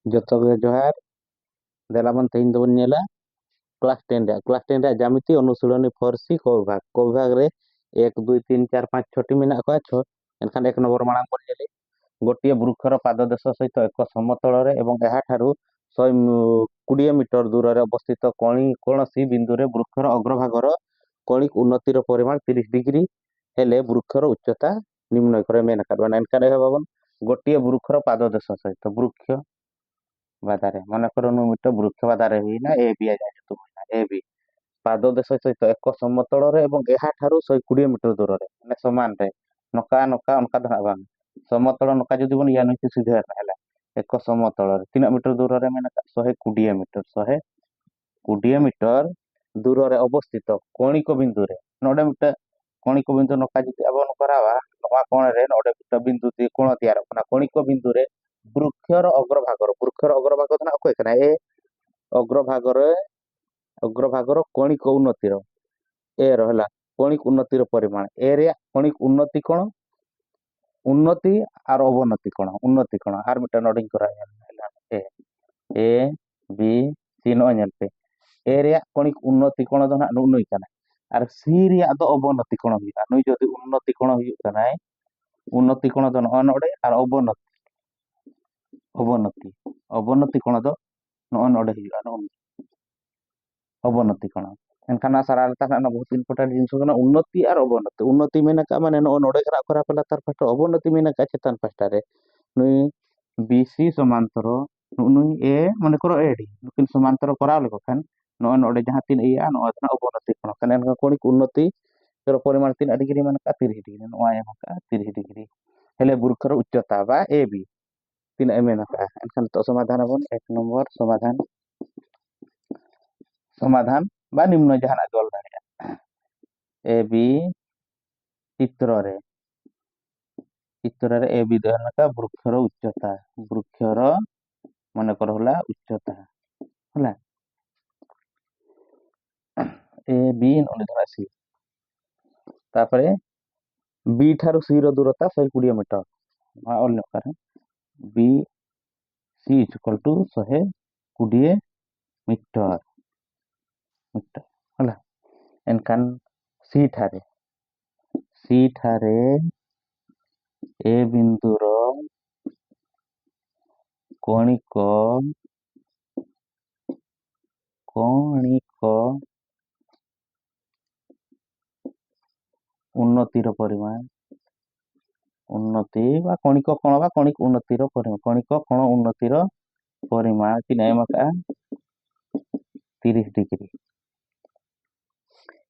ᱡᱚᱛᱚ ᱜᱮ ᱡᱚᱦᱟᱨ ᱫᱮᱞᱟᱵᱚᱱ ᱛᱮᱦᱮᱧ ᱫᱚᱵᱚᱱ ᱧᱮᱞᱟ ᱠᱞᱟᱥ 10 ᱨᱮᱭᱟᱜ ᱡᱟᱢᱤᱛᱤ ᱚᱱᱩᱥᱤᱞᱚᱱী ᱯᱷᱚᱨᱥᱤ ᱠᱚ ᱵᱤᱵᱷᱟᱜᱽ ᱨᱮ 1 2 3 4 5 6টি মেনাᱜ ᱠᱚᱣᱟ এনখান 1 নম্বর মাᱲাং বন নেলি ଗୋଟିଏ ବୃକ୍ଷର ପାଦଦେଶ ସହିତ ଏକ ସମତଳରେ ଏବଂ ଏହାଠାରୁ 120 ମିଟର ଦୂରରେ ଅବସ୍ଥିତ କୌଣସି ବିନ୍ଦୁରେ ବୃକ୍ଷର ଅଗ୍ରଭାଗର କୌଣିକ ଉନ୍ନତିର ପରିମାଣ 30 ଡିଗ୍ରୀ ହେଲେ ବୃକ୍ଷର ଉଚ୍ଚତା ନିମ୍ନ କରେ ମେନ କାଟବାନ ଏନକାରେ ହେବବନ ଗୋଟିଏ ବୃକ୍ଷର ପାଦଦେଶ ସହିତ ବୃକ୍ଷ ବାଦାରେ ମନେ କରନ୍ତୁ ମିଟ ବୃକ୍ଷ ବାଦାରେ ହେଇନା ଏ ବି ଆଯାନ୍ତୁ ଏ ବି ପାଦଦେଶ ସହିତ ଏକ ସମତଳରେ ଏବଂ ଏହାଠାରୁ 120 ମିଟର ଦୂରରେ ମାନେ ସମାନରେ ନକା ନକା ଅନକା ଧରାବାନ ସମତଳ ନକା ଯଦି ବନ ୟା ନୁଚି ସିଧା ହେଲା ଏକ ସମତଳରେ 3 ମିଟର ଦୂରରେ ମାନେ 120 ମିଟର 120 ମିଟର ଦୂରରେ ଅବସ୍ଥିତ କୌଣିକ ବିନ୍ଦୁରେ ନଡେ ମିଟ କୌଣିକ ବିନ୍ଦୁ ନକା ଯଦି ଆବନ କରାବା ନକା କୋଣରେ ନଡେ ମିଟ ବିନ୍ଦୁ ଦି କୋଣ ତିଆର କନା କୌଣିକ ବିନ୍ଦୁରେ ବୃକ୍ଷର ଅଗ୍ରଭାଗ ଧନା କଏ କନା ଏ ଅଗ୍ରଭାଗର କୌଣିକ ଉନ୍ନତିର ଏ ରହିଲା କୌଣିକ ଉନ୍ନତିର ପରିମାଣ ଏ ରେ କୌଣିକ ଉନ୍ନତି କୋଣ ଉନ୍ନତି আর অবনতি কোণ উন্নতি কোণ আর মিটা নডিং করা ହେଲା এ বি সি নয় ñelpe এ ᱨᱮᱭᱟᱜ কণিক উন্নতি কোণ ᱫᱚ ᱱᱟᱜ ᱱᱩᱭ ᱠᱟᱱᱟ আর সি ᱨᱮᱭᱟᱜ ᱫᱚ অবনতি কোণ ᱦᱩᱭᱩᱜᱼᱟ ᱱᱩᱭ যদি উন্নতি কোণ ᱦᱩᱭᱩᱜ ᱠᱟᱱᱟᱭ উন্নতি কোণ ᱫᱚ ᱱᱚᱜᱼᱚ ᱱᱚᱰᱮ আর অবনতি কোণ ᱫᱚ ᱱᱚᱜᱼᱚ ᱱᱚᱰᱮ ᱦᱩᱭᱩᱜᱼᱟ অবনতি কোণ এনখান সারা তার না বহুত ইম্পর্টেন্ট জিনিস কনা উন্নতি আর উন্নতি মেনা কা মানে নডে করা পেলা তার পাশে অবনতি মেনা কা চেতন পাশটারে নুই বিসি সমান্তর নুই এ মনে করো এডি নুকিন সমান্তর করা লেখো খান নডে যাহা তিন ইয়া নডে অবনতি কোণ কারণ এনকা কোণিক উন্নতি এর পরিমাণ 3 ডিগ্রি মানে কা 30 ডিগ্রি নয়া এমকা 30 ডিগ্রি হেলে বৃক্ষর উচ্চতা বা এ বি তিন মেনা কা এনখান তো সমাধান হবন 1 নম্বর সমাধান বা নিম্ন জাহানা জল দাঁড়িয়ে এ বি চিত্ରରେ ଏ ବି ଦେହନାକା ବୃକ୍ଷର ମନେକର ହେଲା ଉଚ୍ଚତା ହେଲା ଏ ବି ନହେଲେ ଧରା ସି ତାପରେ ବି ଠାରୁ ସି ର ଦୂରତା 120 ମିଟର ଅନ୍ୟ କାରଣ B C equal to 120 metre ହେଲା ଏନକାନ ସି ଠାରେ ଏ ବିନ୍ଦୁର କୌଣିକ ଉନ୍ନତିର ପରିମାଣ ଉନ୍ନତି ବା କୌଣିକ କୋଣ ବା କୌଣିକ ଉନ୍ନତିର ପରିମାଣ କୌଣିକ କୋଣ ଉନ୍ନତିର ପରିମାଣ କି ନାଇମକା 30 ডিগ্রি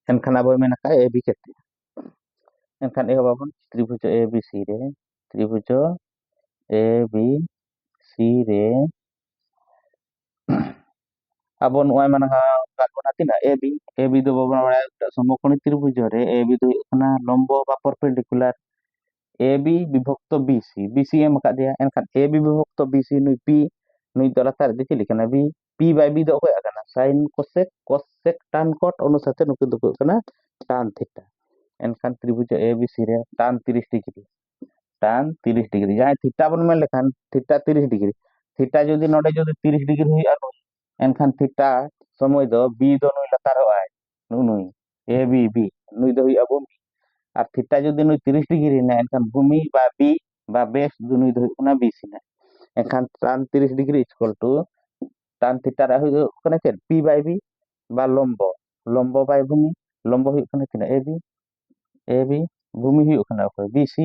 এনখান আবার মেনাকা এ বি কেতে এনখান এ হবাবন ত্রিভুজ এ বি সি রে ত্রিভুজ এ বি সি রে अब नोय मन गागोना तिना ए बी दो बना समकोणी त्रिभुज रे ए बी दो ना लंब बा परपेंडिकुलर ए बी विभक्त बीसी एम का दिया एनखान ए बी विभक्त बीसी नुई पी नुई तो लातार दे चिली कना बी पी बाय बी दो होया कना sin कोसेक tan cot अनुसाते नुकु दो कना tan थीटा एनखान त्रिभुज ए बी सी रे tan 30 डिग्री जहां थीटा बन में लेखान थीटा 30 डिग्री थीटा যদি নডে যদি 30 ডিগ্রি হই আর এনখান থিটা সময় দো বি দো নুই লাতার হয় নুই এ বি বি নুই দো হই ভূমি আর থিটা যদি নুই 30 ডিগ্রি না এনখান ভূমি বা বি বা বেস দো নুই দো না বি সি না এনখান tan 30 degree equal to tan theta রা হই কোনে চেন পি বাই বি বা লম্ব বাই ভূমি লম্ব হই কোনে কিনা এ বি ভূমি হই কোনে কই বি সি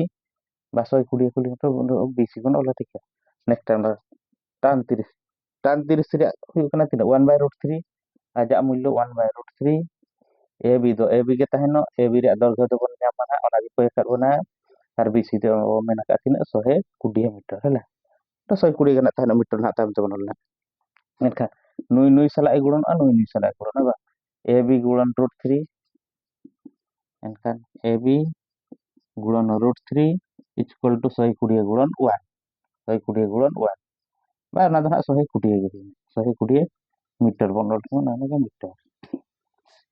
বা 120 কিলোমিটার বি সি কোন ওলা ঠিক নেক্সট আমরা tan 30 ᱨᱮᱭᱟᱜ ᱦᱩᱭᱩᱜ ᱠᱟᱱᱟ ᱛᱤᱱᱟᱹᱜ 1/√3 ᱟᱡᱟᱜ ᱢᱩᱞᱞᱚ 1/√3 A be gay तहनो A B ᱨᱮᱭᱟᱜ ᱫᱚᱭᱨঘ্য ᱫᱚ ᱵᱚᱱ ᱧᱟᱢᱟ ᱱᱟ ᱚᱱᱟ ᱜᱮ ᱠᱚᱭ ᱠᱟᱫ ᱵᱚᱱᱟ ᱟᱨ ᱵি ᱥি ᱫᱚ ᱢᱮᱱᱟᱜ ᱠᱟᱜ ᱛᱤᱱᱟᱹᱜ 120 মিটার ହେଲା তো 120 ᱜᱟᱱ ᱛᱟᱦᱮᱱᱟ মিটার ᱱᱟᱜ ᱛᱟᱭᱚᱢ ᱛᱮᱵᱚᱱ ᱚᱞᱟ ᱮᱱᱠᱷᱟᱱ নুই ᱥᱟᱞᱟᱜ ᱮ ᱜᱩᱬᱚᱱᱟ নুই ᱥᱟᱞᱟᱜ ᱮ ᱜᱩᱬᱚᱱᱟ ᱵᱟ ए बी गुणन √3 एनखान ए बी गुणन √3 इक्वल टू 120 गुणन 1 120 गुणन 1 বা না ধরা 120 ᱜᱮ 120 মিটার বন লটको ना মিটার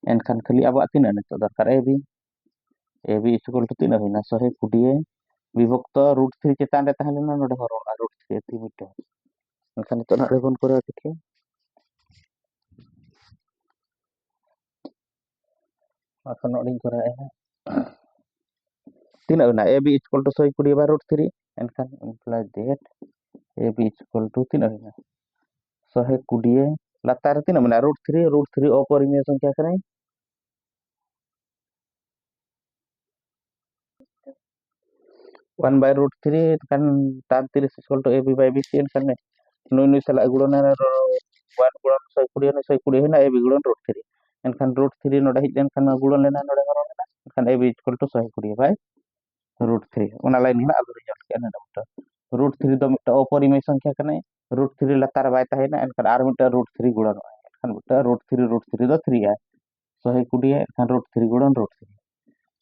एनखान खाली अब तीना नितो दरकार ए बी इक्वल टू तीना होइना 120 विभक्त √3 चेतान रे ताहले ना नडे हरो √3 मिटार एनखान नितो ना बन करा देखिए এখন নডিং করা तीन A B equal to 120 by root 3 एनखान imply that A B equal to तीन 120 लातार तीन माने रूट 3 अपरिमेय संख्या कने 1 बाय रूट 3 एनखान tan 30 equal to A B by B C एनखान नुई नुई साला गुणन 1 गुणन 120 ने 120 है ना ए बी गुणन रूट 3 एनखान रूट 3 नोडे हिज एनखान गुणन लेना नोडे हरो लेना एनखान A B equal to 120 by root 3 ओना लाइन हिना अगुरी जल के ना रूट 3 दो मिटा अपरिमेय संख्या कने रूट 3 लातार बाय ताहेना एनखान आर मिटा रूट 3 गुणन एनखान मिटा रूट 3 दो 3 है 120 एनखान रूट 3 गुणन रूट 3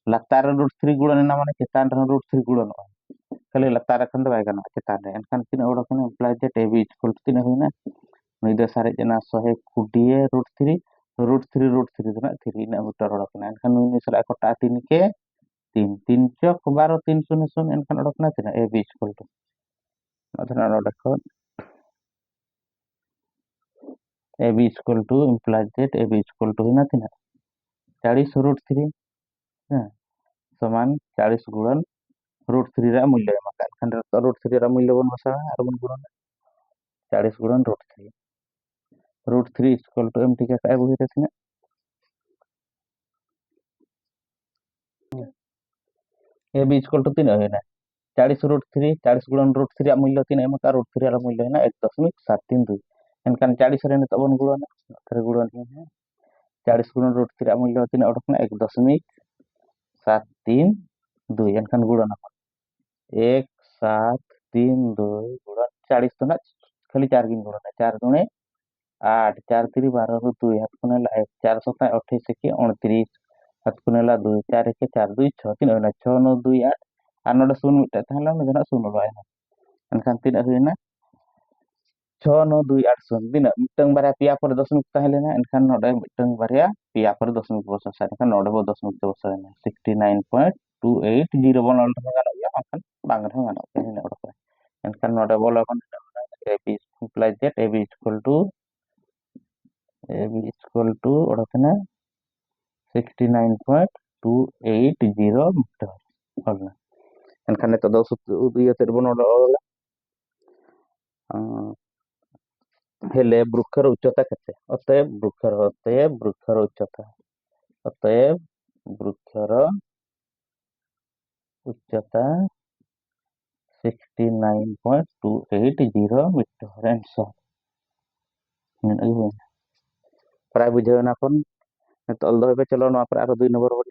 लातार रूट 3 गुणन ना माने चेतान रूट 3 गुणन खाली लातार खन दो बाय गाना चेतान रे एनखान तीन ओडो कने apply that A B equal to तीन होइना नुई दो सारे जना 120 रूट 3 दो ना 3 ना मिटा ओडो कने एनखान नुई साला कोटा 3 के 3 3 चौक 12 3 शून्य शून्य एनखान ओडो कने तीन ए बी इक्वल टू अधना ओडो खन A B equal to imply that A B equal to होइना तीन 40 रूट 3 समान 40 गुणन रूट 3 रा मूल्य एमाका खान रूट 3 रा मूल्य बन बसा आर बन गुणन 40 गुणन रूट 3 इक्वल टू एम ठीक है काय बहि रथिना ए बी इक्वल टू 3 है ना 40 रूट 3 40 गुणन रूट 3 रा मूल्य 3 एमाका रूट 3 रा मूल्य है ना 1.732 एनखान 40 रे नित बन गुणन थरे गुणन है 40 गुणन रूट 3 रा मूल्य 3 ओडकना 1.732 एनखान गुणन 1732 गुणन 40 तो ना खाली 4 गिन गुणन 4 दुणे 8 4 3 12 2 हाथ को नेला 1 4 7 28 के 29 हाथ को नेला 2 4 के 4 2 6 3 होना 6 9 2 8 আর নটা শূন্য মিটা তাহলে আমি জানা শূন্য রয় না এনখান তিন হইনা 6 9 2 8 শূন্য দিনা মিটং বারিয়া পিয়া পরে দশমিক তাহলে না এনখান নডে মিটং বারিয়া পিয়া পরে দশমিক বসা সার এনখান নডে বো দশমিক বসা না 69.280 বন অলটা গানো ya এনখান বাংলা গানো এনে ওটা এনখান নডে বলা কোন ab implies that ab equal to ওটা না 69.280 মিটার হল না এনখান তো 10 ইয়ে তের বন ওলা हेले वृक्षर उच्चता केते अतएव वृक्षर उच्चता अतएव वृक्षर उच्चता 69.280 मीटर आंसर प्राय बुझे ना कोन तल दो पे चलो ना पर आरो 2 नंबर बन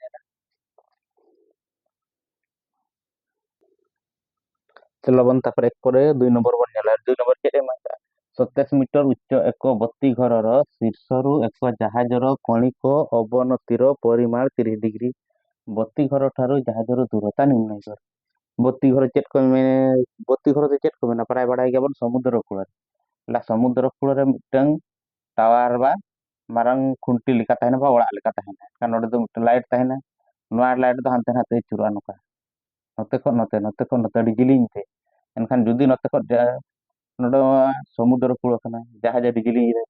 चलो बन तापर एक करे 2 नंबर बन जाला 2 नंबर केते माता 27 मीटर उच्च एक बत्ती घरर शीर्षरु एक जहाजर कणिक अवनतिर परिमाण 30 डिग्री बत्ती घर ठारू जहाजर दूरता निर्णय कर बत्ती घर चेक कमे बत्ती घर चेक कमे ना प्राय बड़ा गया बन समुद्र कूल ला समुद्र कूल रे मिटंग टावर बा मारंग खुंटी लिखा तहना बा ओड़ा लिखा तहना का नोडे दो मिटंग लाइट तहना नोआ लाइट दो हानते हाते चुरा नुका नोते को नोते अडी जिलिंग ते एनखान जुदी नोते को नोडे समुद्र कूल कना जहाज अडी जिलिंग रे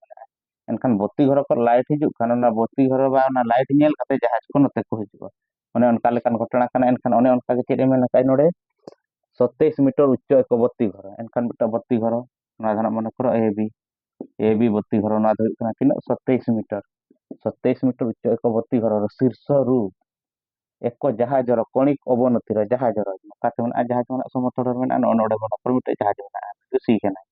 एनखान बत्ती घर को लाइट हिजु खान ना बत्ती घर बा ना लाइट नेल कते जहाज को नोते को हिजु माने अनका लेकान घटना कना एनखान अने अनका के चेद एमेन काई नोडे 27 मीटर उच्च एक बत्ती घर एनखान मिटा बत्ती घर ना धना मन करो ए बी बत्ती घर ना धुई कना तिना 27 मीटर 27 मीटर उच्च एक बत्ती घर शीर्ष रु एक जहाजर कणिक अवनतिर जहाजर काते मन जहाज मन समतल मन नोडे बन पर मिटा जहाज मन सी केना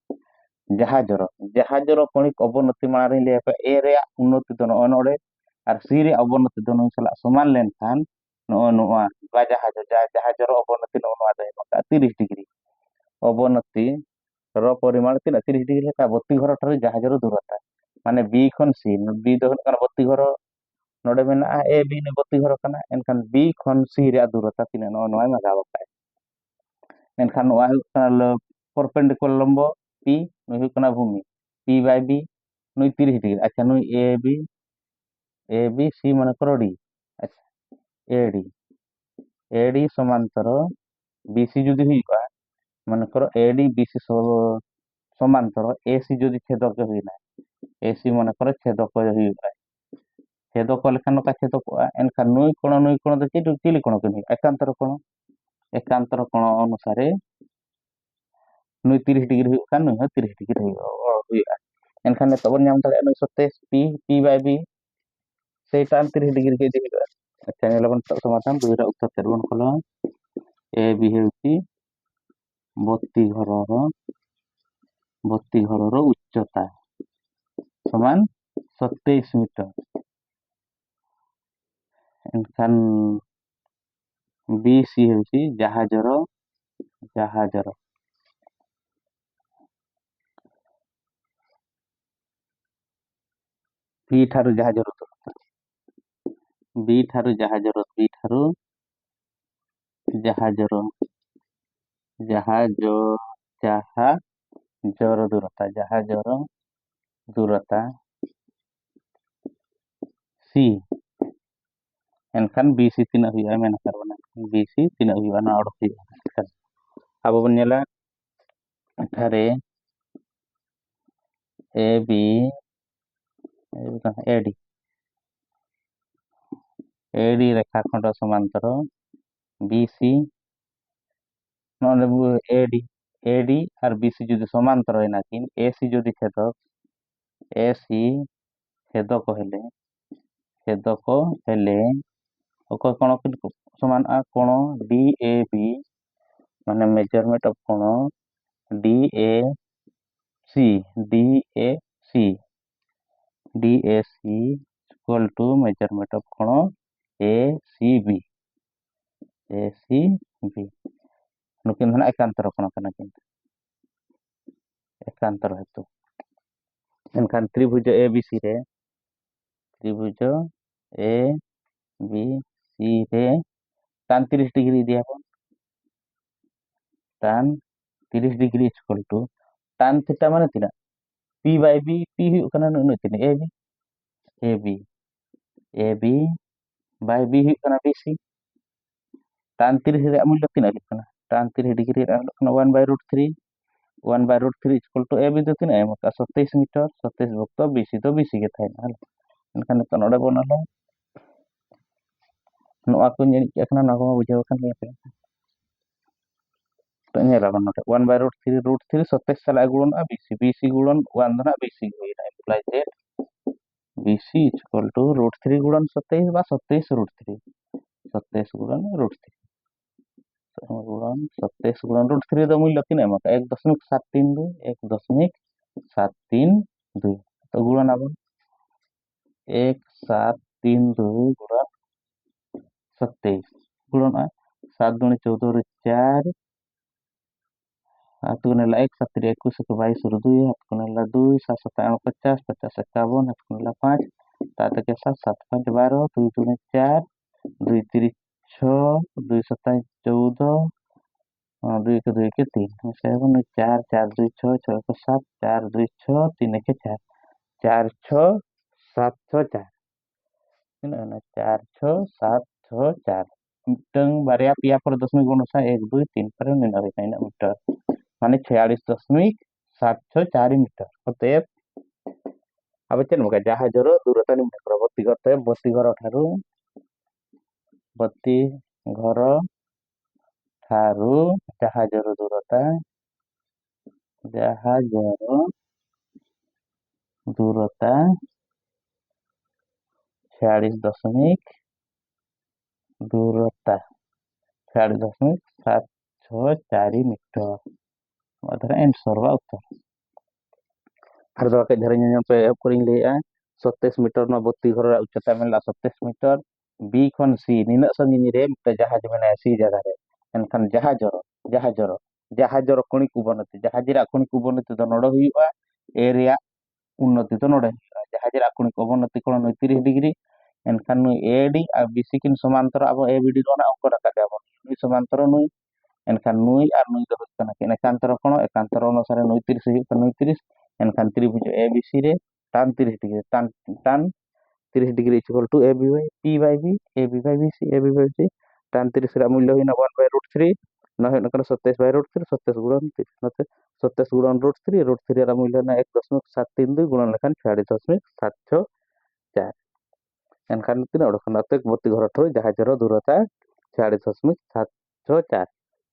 जहाजर जहाजर कणिक अवनति मारे ले ए रे उन्नति दन नोडे और सी रे अवनति दन सला समान लेन खान नो नो बा जहाजर अवनति नो नो आदे 30 डिग्री अवनति ର ପରିମାଣ 30 डिग्री का बत्ती घर ठाରୁ जहाजर दूरता माने बी खन सी बी दो कन बत्ती घर नोडे मेना ए बी ने बत्ती घर कना एनखान बी खन सी रे दूरता तिना नो नो मा गाव का एनखान वा परपेंडिकुलर लंब पी नुई कना भूमि पी बाय बी नुई 30 डिग्री अच्छा नुई ए बी सी मन करो डी अच्छा ए डी समांतर बी सी जुदी हुई मन करो ए डी बी सी ସମାନ୍ତର AC ଯଦି ଛେଦକ ହୁଏନା AC ମନେକର ଛେଦକ ହୁଏ ଛେଦକ ଲେଖାନ କା ଛେଦକ ଏନଖା ନୁଇ କୋଣ ଦେଖି ଚିଲି କୋଣ କେମିତି ଏକାନ୍ତର କୋଣ ଅନୁସାରେ ନୁଇ 30 डिग्री हुआ नुई 30 डिग्री हुआ एनखान तब नाम दाड़े नुई 27 p बाय b से tan 30 डिग्री के दिहुआ अच्छा नेलबन समाधान दुईरा उत्तर तेरबन कल ए बी हेउची बत्ती घरर उच्चता समान 27 मीटर एनखान बी सी हेउची जहाजर बी ठारू जहाजर बी ठारू जहाजर जहाजर जहाजर दूरता जहाजर दूरता सी एनखान बीसी तीना हुआ मेन करबना बीसी तीना हुआ ना अड़ हुआ अब बन नेला ठारे ए बी एडी एडी रेखाखंड समांतर बीसी नले एडी एडी और बीसी যদি সমান্তর হয় না কিন এসি যদি छेदक हेले कोण समान कोण डी ए बी माने मेजरमेंट ऑफ कोण D A C equal to measurement of कोण ए सी बी नुकिन धना एकांतर कोण कना किंतु एकांतर हेतु एनखान त्रिभुज ए बी सी रे त्रिभुज ए बी सी रे tan 30 डिग्री दिया tan 30 degree equal to tan theta माने तीना p बाय b p हुई कना न तीना ए बी बाय b हुई कना bc tan 30 रे मूल्य तीना हुई कना tan 30 डिग्री रे 1 by root 3 equal to A B दो तीना एम का 27 मीटर 27 भक्त bc तो bc के थाई ना एनखान तो नडे बनला नोआ को नेनि केखना नागो बुझाव खान के तो नेला बन नोटे 1 बाय रूट 3 27 साला गुणन bc गुणन 1 धना bc होई ना imply that bc equal to root 3 गुणन 27 बा 27 रूट 3 27 गुणन रूट 3 गुणन 27 गुणन रूट 3 द मूल्य किने मका 1.732 1.732 तो गुणन अब 1732 गुणन 27 गुणन 7 दूनी 14 रे 4 हाथ गुनेला 1 7 रे 21 के 22 रे 2 हाथ गुनेला 2 7 7 50 50 51 हाथ गुनेला 5 7 के 7 7 5 12 2 दूनी 4 2 3 6 2 7 14 2 के 2 के 3 7 4 4 2 6 6 के 7 4 2 6 3 के 4 4 6 7 6 4 ना 4 6 7 6 4 मिटंग बारिया पिया पर दशमिक गुण सा 1 2 3 पर निना रे काइना मीटर माने 46.764 मीटर अतएव अब चेन मका जहाजर दूरता निम्न कर बत्ती घर ठारू जहाजर दूरता 46.764 मीटर अधरा आंसर बा उत्तर हर दवा के धरे पे करिंग लेया 27 मीटर न बत्ती घर उच्चता मेला 27 मीटर बी खन सी निना संगिनी रे मिटा जहाज मेना सी जगह रे एनखान जहाजर कोणी को बनते जहाजिरा कोणी को बनते तो नड हुआ एरिया उन्नति तो नड हुआ जहाजिरा कोणी को बनते कोण 30 डिग्री एनखान नु एडी आ बीसी किन समांतर अब ए बीडी रोना अंक रखा दे अब नुई समांतर नुई एनखान नुई और नुई दो होतना कि एकांतर कोण एकांतर अनुसार 29 हुई 29 एनखान त्रिभुज एबीसी रे tan 30 degree tan 30 degree equal to A B by B C tan 30 रा मूल्य होइना 1 बाय रूट 3 ᱱᱚᱣᱟ ᱦᱩᱭᱩᱜ ᱠᱟᱱᱟ 27/√3 27 * 3 ᱱᱚᱛᱮ 27 * √3 ᱨᱮ ᱢᱩᱞᱭᱚ 1.732 गुणन लेखन 46.764 एनखान तीन उड़कना तो एक घर ठो जहाजर दूरता 46.764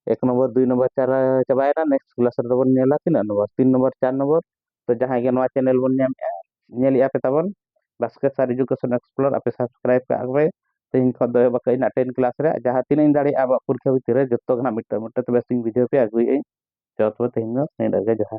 एक नंबर 2 नंबर 4 चाबायना नेक्स्ट क्लास रे बन नेला तीन नंबर 3 नंबर 4 नंबर तो जहां के नवा चैनल बन नेलिया पे तबन बास्केट सार एजुकेशन एक्सप्लोर आपे सब्सक्राइब का आगे तीन खो दो बकई ना 10 क्लास रे जहां तीन दाड़ी अब परीक्षा भितर जत्तो गना मिटर मिटर तो बेसिंग वीडियो पे आगुई चौथ तीन दिन जहां